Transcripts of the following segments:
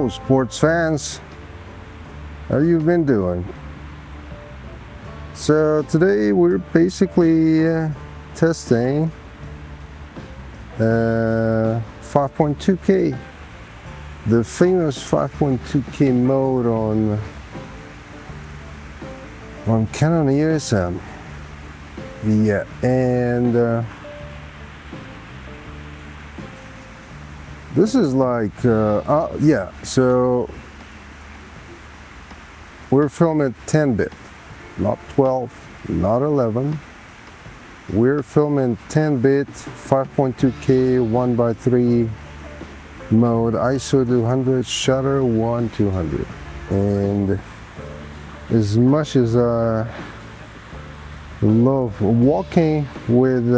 Hello sports fans, how you been doing? So today we're basically testing 5.2K, the famous 5.2K mode on Canon EOS M. Yeah, and this is like, yeah, so we're filming 10-bit, not 12, not 11. We're filming 10-bit, 5.2K, 1:3 mode, ISO 200, shutter 1/200. And as much as I love walking with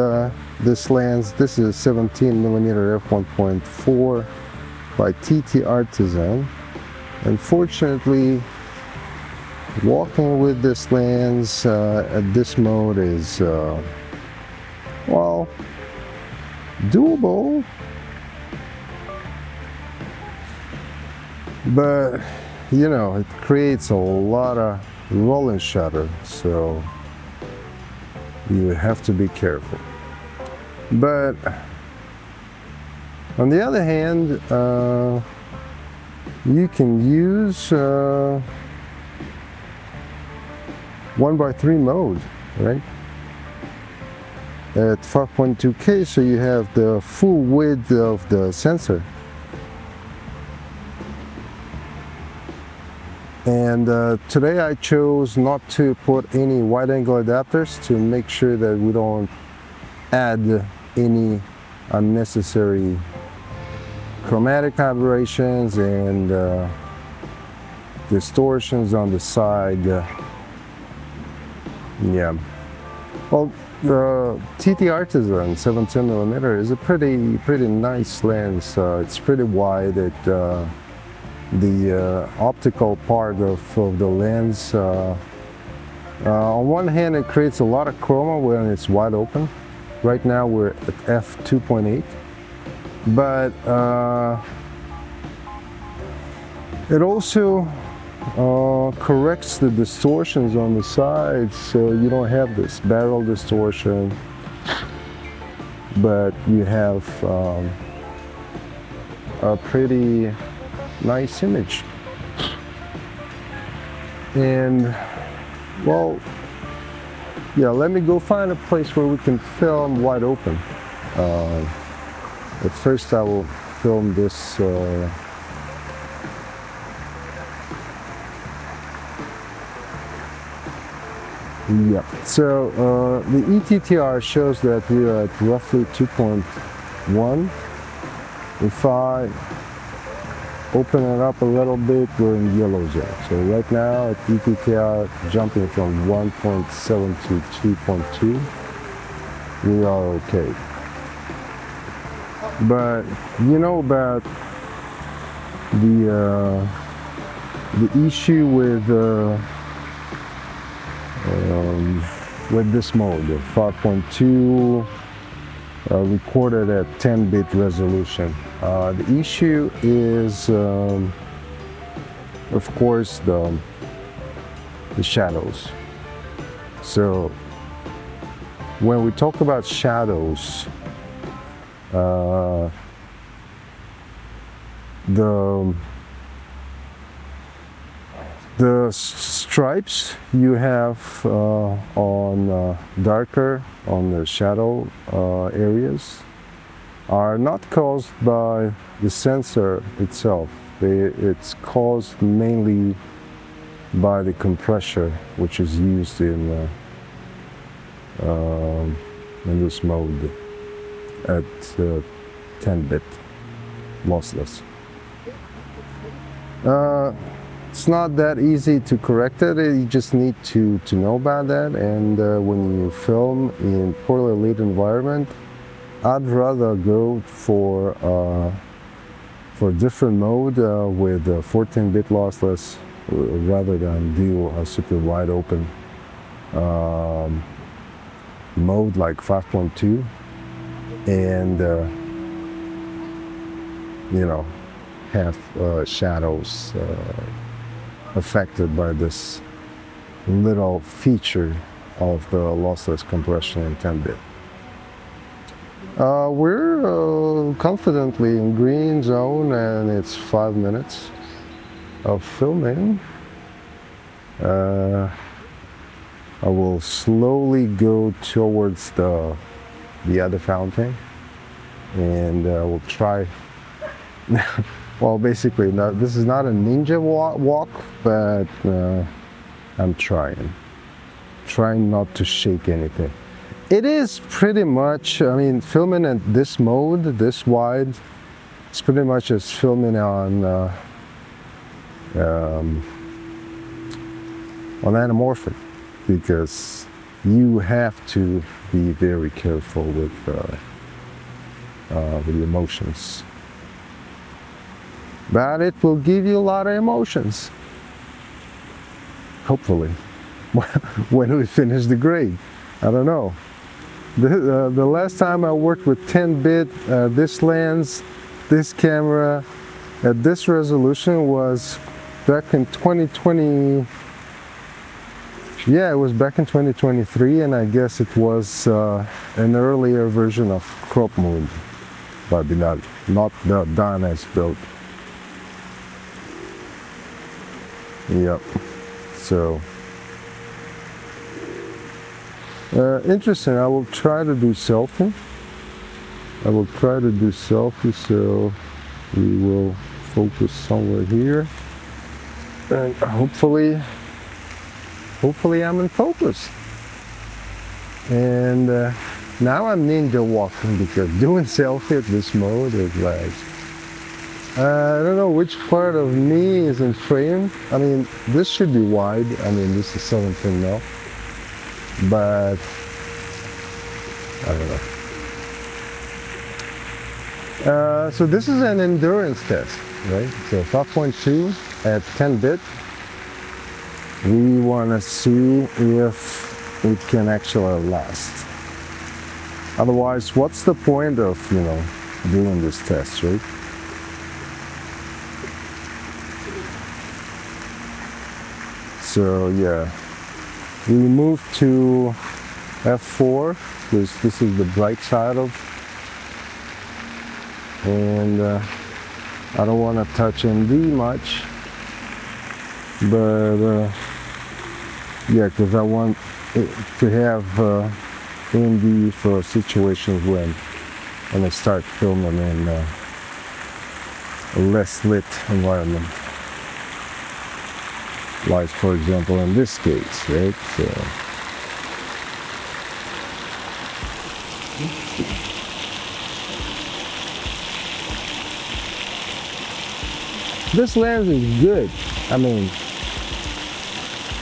this lens, this is 17mm f1.4 by TTartisan. Unfortunately, walking with this lens at this mode is well, doable, but you know, it creates a lot of rolling shutter, so you have to be careful. But on the other hand, you can use 1:3 mode, right? At 5.2K, so you have the full width of the sensor. And today I chose not to put any wide angle adapters to make sure that we don't add any unnecessary chromatic aberrations and distortions on the side. Yeah. Well, the TTartisan 17mm is a pretty nice lens. It's pretty wide. The optical part of the lens, on one hand, it creates a lot of chroma when it's wide open. Right now we're at f2.8, but it also corrects the distortions on the sides, so you don't have this barrel distortion, but you have a pretty nice image. And well, yeah, let me go find a place where we can film wide open. At first I will film this yeah, so the ETTR shows that we are at roughly 2.1. If I open it up a little bit, we're in yellow zone. So right now at ETTR jumping from 1.7 to 2.2, we are okay. But you know about the issue with this mode, the 5.2 recorded at 10-bit resolution. The issue is, of course, the shadows. So when we talk about shadows, the stripes you have on darker on the shadow areas are not caused by the sensor itself. It's caused mainly by the compressor, which is used in this mode at 10-bit lossless. It's not that easy to correct it. You just need to know about that. And when you film in poorly lit environment, I'd rather go for different mode with 14-bit lossless rather than do a super wide open mode like 5.2 and you know, have shadows affected by this little feature of the lossless compression in 10-bit. We're confidently in green zone, and it's 5 minutes of filming. I will slowly go towards the other fountain, and we'll try. Well, basically, this is not a ninja walk, but I'm trying not to shake anything. It is pretty much, I mean, filming in this mode, this wide, it's pretty much as filming on anamorphic, because you have to be very careful with the emotions. But it will give you a lot of emotions, hopefully, when we finish the grade. I don't know. The last time I worked with 10-bit, this lens, this camera, at this resolution was back in 2020. Yeah, it was back in 2023, and I guess it was an earlier version of crop mode, but not the done as built. Yep. So interesting. I will try to do selfie. So we will focus somewhere here, and hopefully I'm in focus. And now I'm ninja walking, because doing selfie at this mode is like, I don't know which part of me is in frame. I mean, this should be wide. I mean, this is 17 now, but I don't know. So this is an endurance test, right? So f1.2 at 10-bit. We want to see if it can actually last. Otherwise, what's the point of, doing this test, right? So yeah, we move to f4, because this is the bright side of, and I don't want to touch ND much, but yeah, because I want to have ND for situations when I start filming in a less lit environment. Like, for example, in this case, right? So this lens is good. I mean,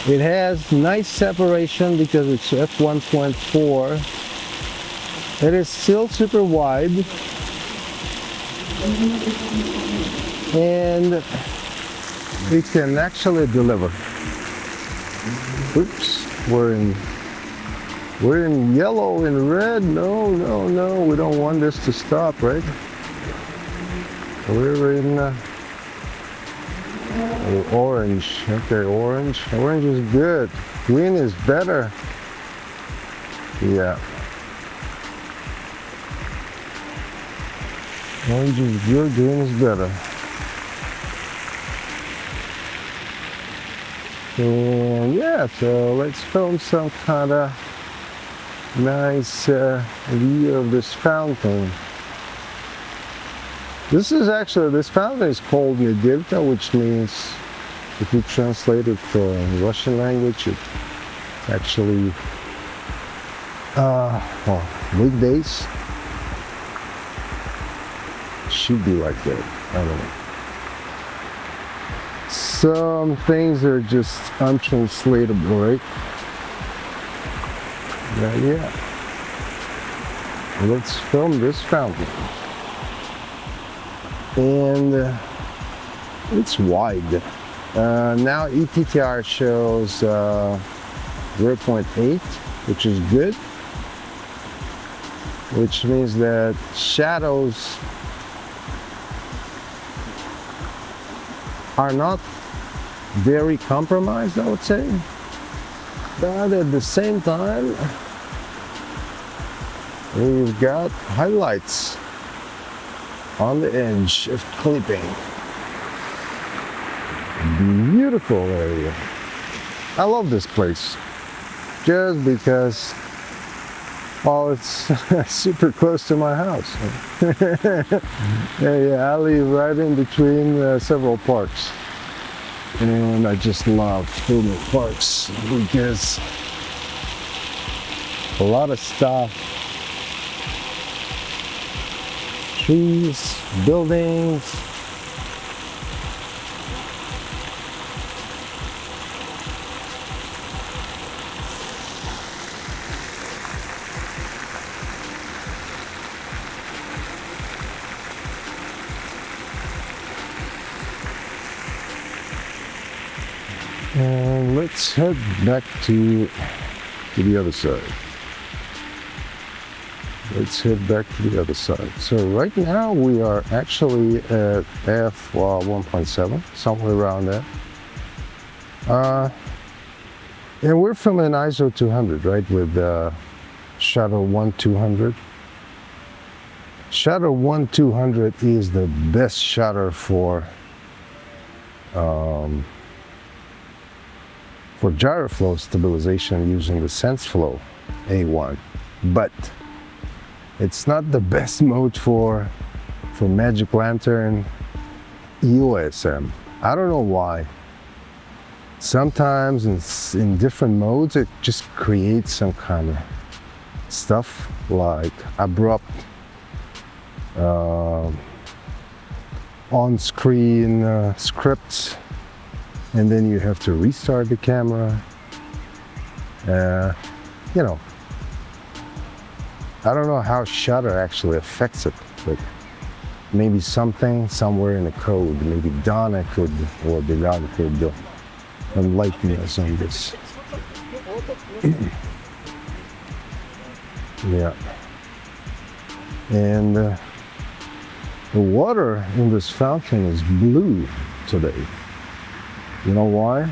it has nice separation because it's f1.4. It is still super wide, and it can actually deliver. Oops, we're in yellow and red. No, we don't want this to stop, right? We're in orange. Okay, orange. Orange is good. Green is better. Yeah. Orange is good, green is better. And yeah, so let's film some kind of nice view of this fountain. This fountain is called Nedivka, which means, if you translate it from Russian language, it actually, weekdays should be like that. I don't know. Some things are just untranslatable, right? But yeah, let's film this fountain. And it's wide. Now ETTR shows 0.8, which is good, which means that shadows are not very compromised, I would say. But at the same time, we've got highlights on the edge of clipping. Beautiful area. I love this place just because, well, it's super close to my house. Yeah, I live right in between several parks, and I just love Pullman parks because a lot of stuff, trees, buildings. And let's head back to the other side. Let's head back to the other side. So right now we are actually at f1.7, somewhere around there. And we're from an ISO 200, right, with Shutter 1-200. Shutter 1-200 is the best shutter for gyroflow stabilization using the SenseFlow A1, but it's not the best mode for Magic Lantern USM. I don't know why. Sometimes in different modes it just creates some kind of stuff like abrupt on-screen scripts, and then you have to restart the camera. You know, I don't know how shutter actually affects it, but maybe something somewhere in the code, maybe Donna could, or Bilal could enlighten us on this. Yeah. And the water in this fountain is blue today. You know why?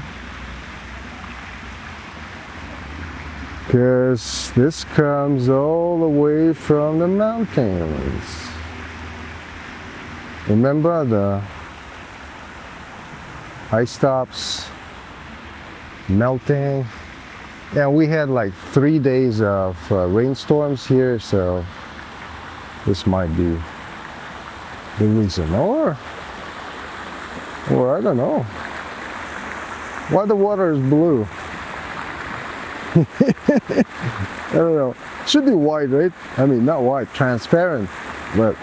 Because this comes all the way from the mountains. Remember the ice stops melting? Yeah, we had like 3 days of rainstorms here, so this might be the reason. Or I don't know why the water is blue. I don't know. It should be white, right? I mean, not white, transparent, but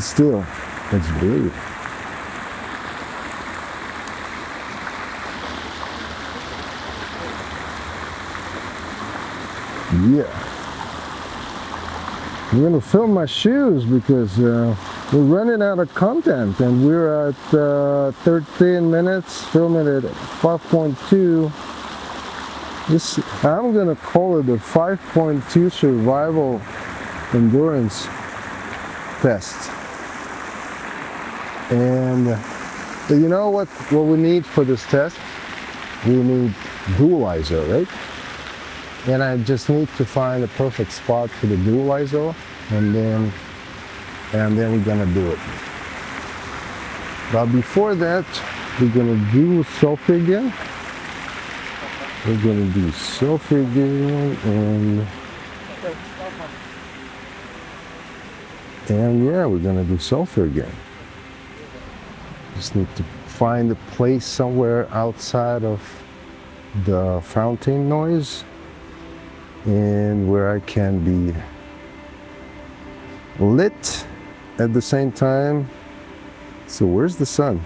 still, it's blue. Yeah. I'm gonna film my shoes because we're running out of content, and we're at 13 minutes filming at 5.2. This, I'm gonna call it the 5.2 survival endurance test. And you know what we need for this test? We need dual ISO, right? And I just need to find a perfect spot for the dual ISO, and then we're gonna do it. But before that, we're gonna do selfie again. We're gonna do selfie again, and yeah, we're gonna do selfie again. Just need to find a place somewhere outside of the fountain noise, and where I can be lit at the same time. So where's the sun?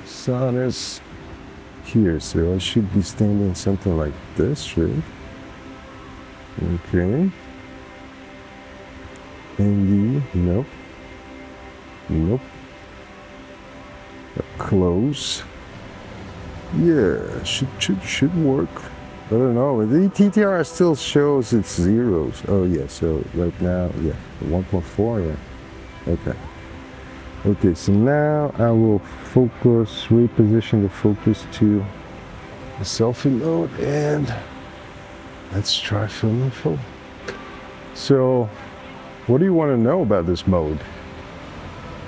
The sun is here, so I should be standing something like this, right? Okay. And nope. Nope. Close. Yeah, should work. I don't know. The TTR still shows its zeros. Oh yeah, so right now, yeah, 1.4, yeah. Okay. Okay, so now I will reposition the focus to the selfie mode, and let's try filming full. So, what do you want to know about this mode?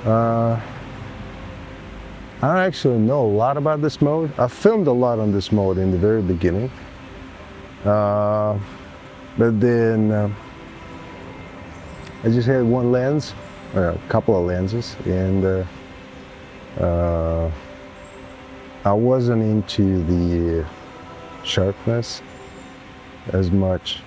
I don't actually know a lot about this mode. I filmed a lot on this mode in the very beginning. But then I just had one lens, a couple of lenses, and I wasn't into the sharpness as much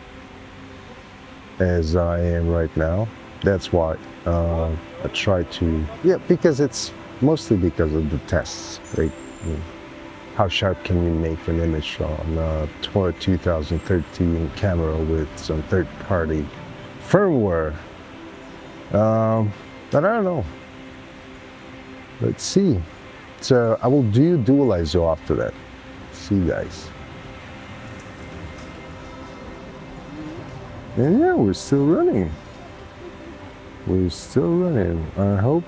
as I am right now. That's why I try to, because it's mostly because of the tests, right? How sharp can you make an image on a 2013 camera with some third-party firmware? But I don't know. Let's see. So I will do dual ISO after that. See you guys. And yeah, we're still running. We're still running. I hope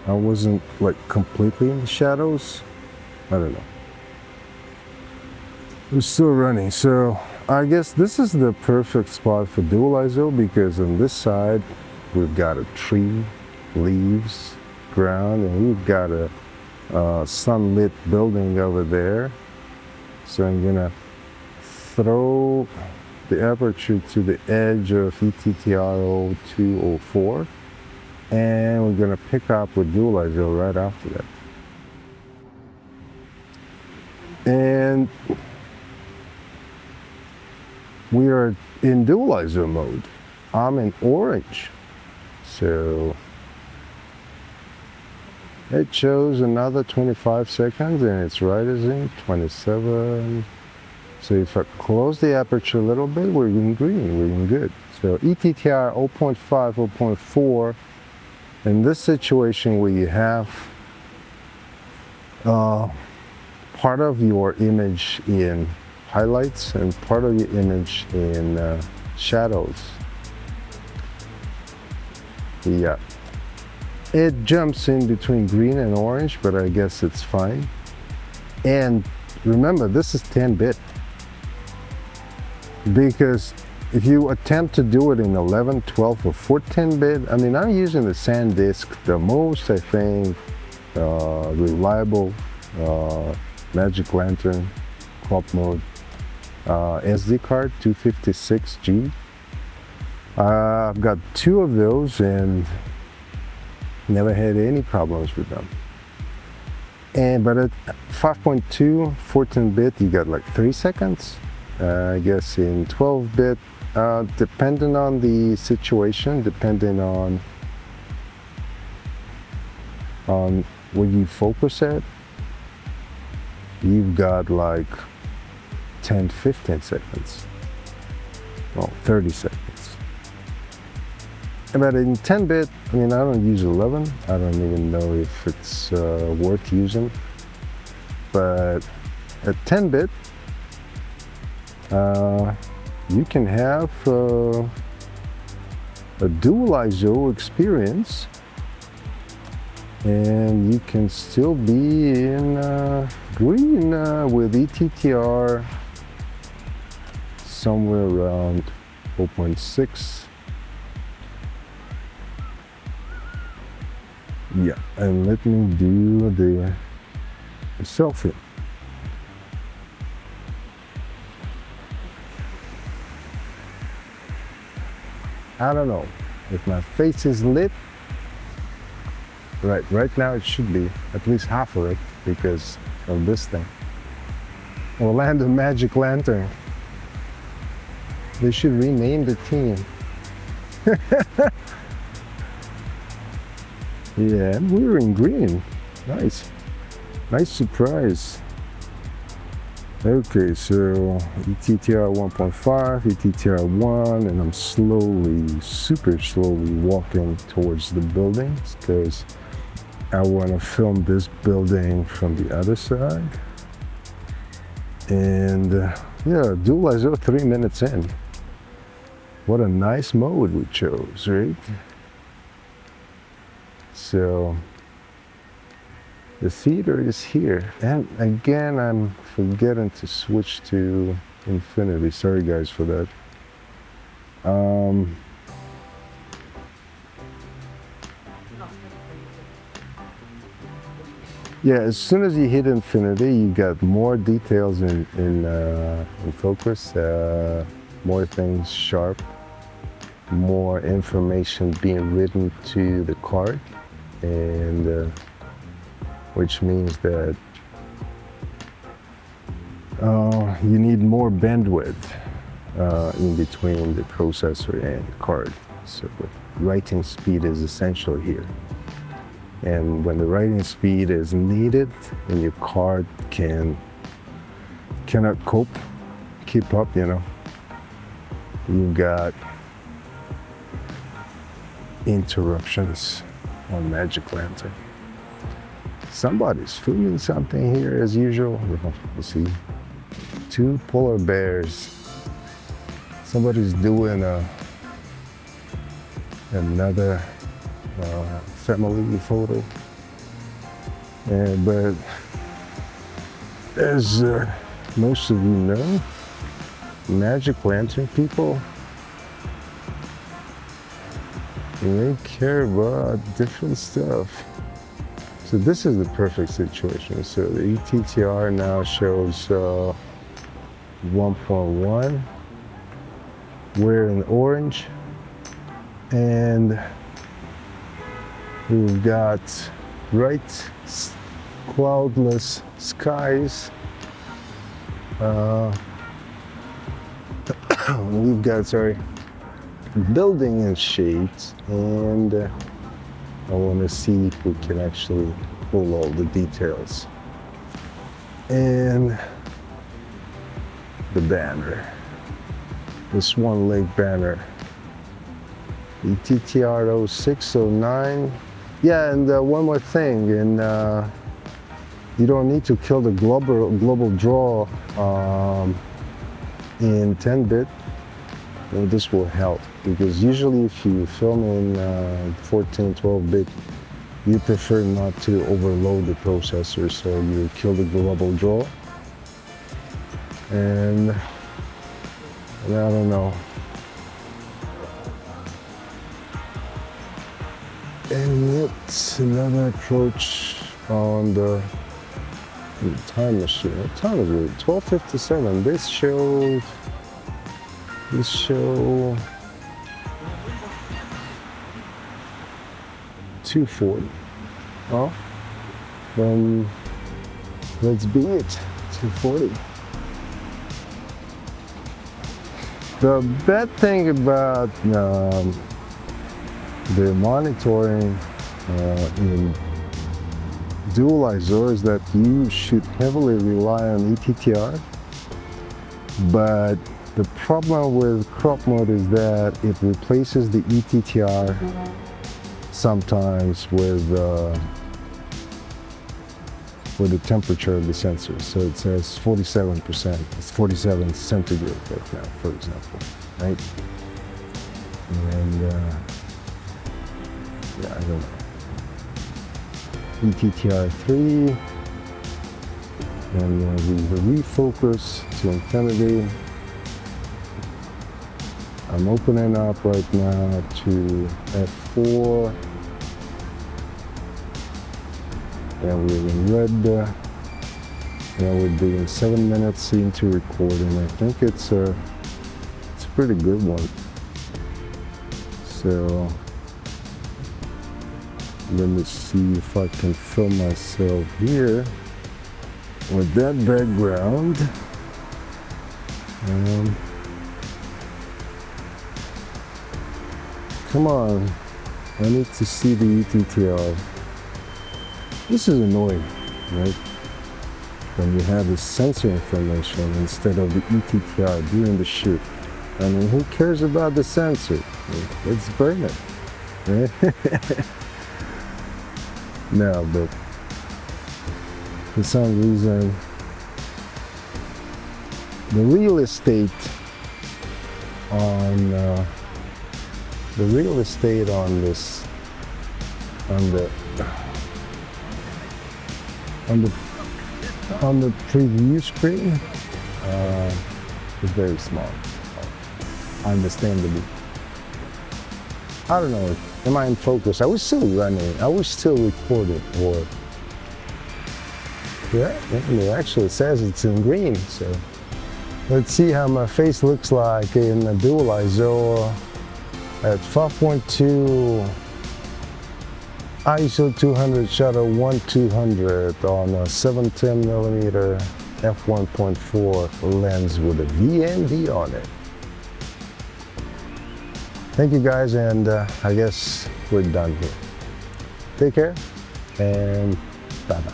I wasn't like completely in the shadows. I don't know. We're still running. So I guess this is the perfect spot for dual ISO, because on this side we've got a tree, leaves, ground, and we've got a sunlit building over there. So I'm gonna throw the aperture to the edge of ETTR 0204, and we're gonna pick up with dual ISO right after that. And we are in dual ISO mode. I'm in orange, so it shows another 25 seconds, and it's right as in 27. So if I close the aperture a little bit, we're in green, we're in good. So ETTR 0.5, 0.4, in this situation where you have part of your image in highlights and part of your image in shadows. Yeah, it jumps in between green and orange, but I guess it's fine. And remember, this is 10-bit. Because if you attempt to do it in 11, 12, or 14-bit, I mean, I'm using the SanDisk, the most, I think, reliable Magic Lantern crop mode SD card, 256G. I've got 2 of those and never had any problems with them. But at 5.2, 14-bit, you got like 3 seconds. I guess in 12-bit, depending on the situation, depending on where you focus at, you've got like 10, 15 seconds. Well, 30 seconds. But in 10-bit, I mean, I don't use 11. I don't even know if it's worth using. But at 10-bit, you can have a dual ISO experience, and you can still be in green with ETTR somewhere around 0.6. Yeah, and let me do the selfie. I don't know if my face is lit. Right now it should be at least half of it because of this thing. Orlando Magic Lantern. They should rename the team. Yeah, and we're in green. Nice. Nice surprise. Okay, so ETTR 1.5, ETTR 1, and I'm slowly, super slowly walking towards the buildings because I want to film this building from the other side. And yeah, dual ISO 3 minutes in. What a nice mode we chose, right? So the theater is here. And again, I'm forgetting to switch to infinity. Sorry guys for that. Yeah, as soon as you hit infinity, you got more details in focus, more things sharp, more information being written to the card, and which means that you need more bandwidth in between the processor and the card. So writing speed is essential here. And when the writing speed is needed and your card cannot keep up, you know, you got interruptions on Magic Lantern. Somebody's filming something here as usual. You see, two polar bears. Somebody's doing another family photo, but as most of you know, Magic Lantern people, they care about different stuff. So this is the perfect situation. So the ETTR now shows 1.1. We're in orange, and we've got bright, cloudless skies. We've got, building in shades, and I want to see if we can actually pull all the details. And the banner, the Swan Lake banner, ETTR 0609. Yeah, and one more thing, and you don't need to kill the global draw in 10-bit. And this will help, because usually if you film in 14, 12-bit, you prefer not to overload the processor, so you kill the global draw. And I don't know. And yet another approach on the time machine. What time is it? 12:57. This show 2:40. Well, then let's be it. 2:40. The bad thing about the monitoring in dualizer is that you should heavily rely on ETTR, but the problem with crop mode is that it replaces the ETTR sometimes with the temperature of the sensor. So it says 47%, it's 47 centigrade right now, for example, right? And yeah, I don't know. ETTR 3, and we refocus to infinity. I'm opening up right now to f4, and we're in red, and we're doing 7 minutes into recording. I think it's a pretty good one. So let me see if I can film myself here with that background. Come on, I need to see the ETTR. This is annoying, right? When you have the sensor information instead of the ETTR during the shoot. I mean, who cares about the sensor? Let's burn it, right? No, but for some reason, the real estate on on the preview screen is very small, understandably. I don't know, am I in focus? I was still running, I was still recording, or yeah, it actually says it's in green, so let's see how my face looks like in the dual ISO at 5.2 ISO 200 shutter 1/200 on a 710mm f1.4 lens with a VND on it. Thank you guys, and I guess we're done here. Take care, and bye-bye.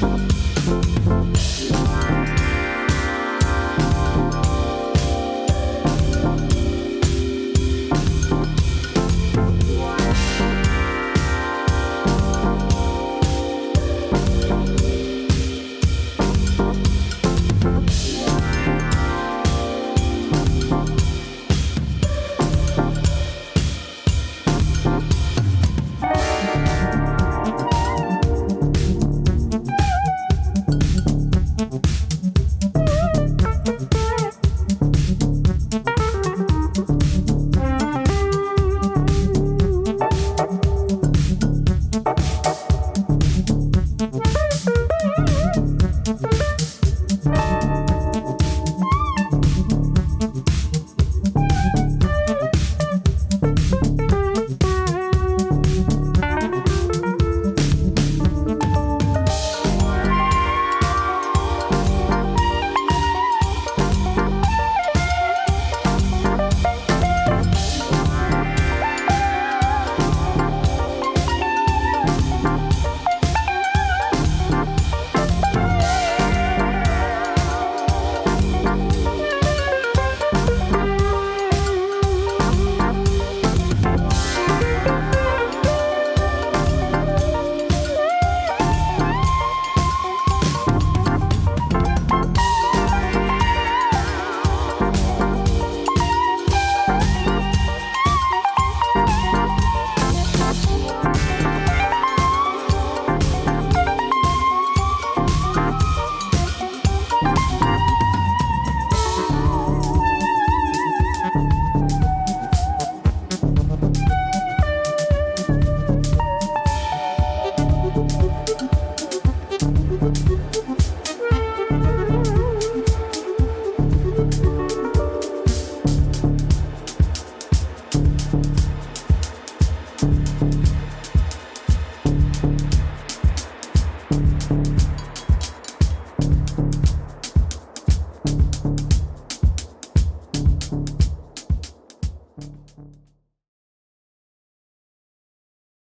it.